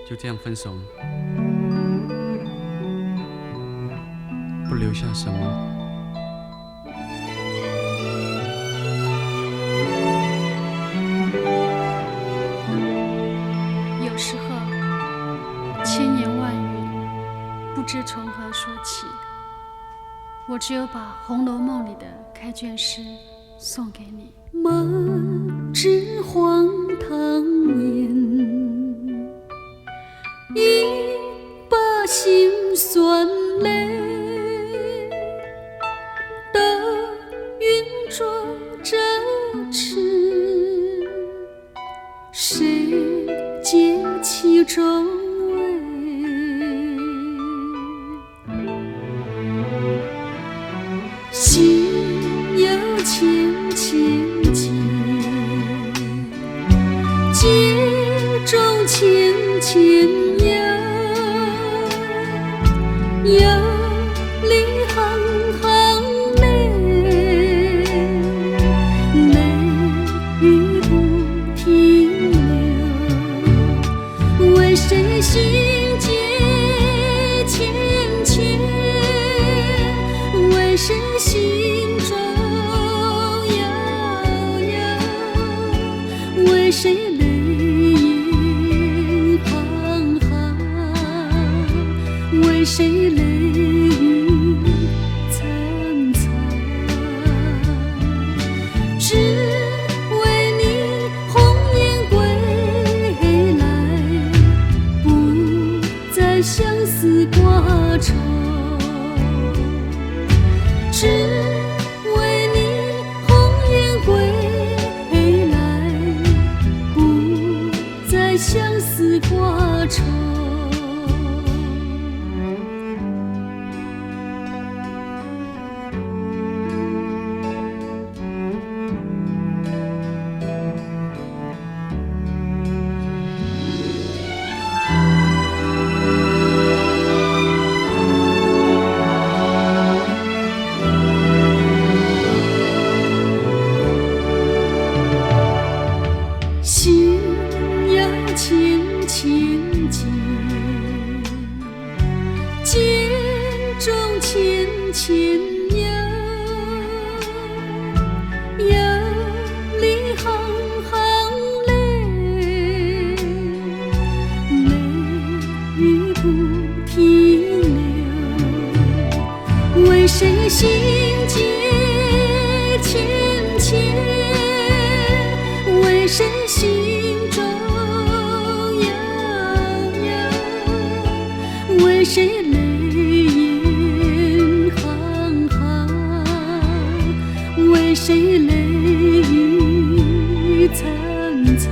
就这样分手了，不留下什么。有时候，千言万语不知从何说起，我只有把《红楼梦》里的开卷诗送给你。梦知荒唐言，一把辛酸泪，等云着这痴，谁解其中味？心有千千结，结中千千忧，忧里行行泪，泪雨不停留。为谁心结千千？为谁心中悠悠？为谁泪眼行行？为谁泪雨层层？只为你红颜归来，不再相思挂愁。只为你红颜归来，不再相思挂愁。心有千千结，结中千千忧，忧里行行泪，泪雨不停留。为谁心结千千？为谁心中悠悠？为谁泪眼行行？为谁泪雨层层？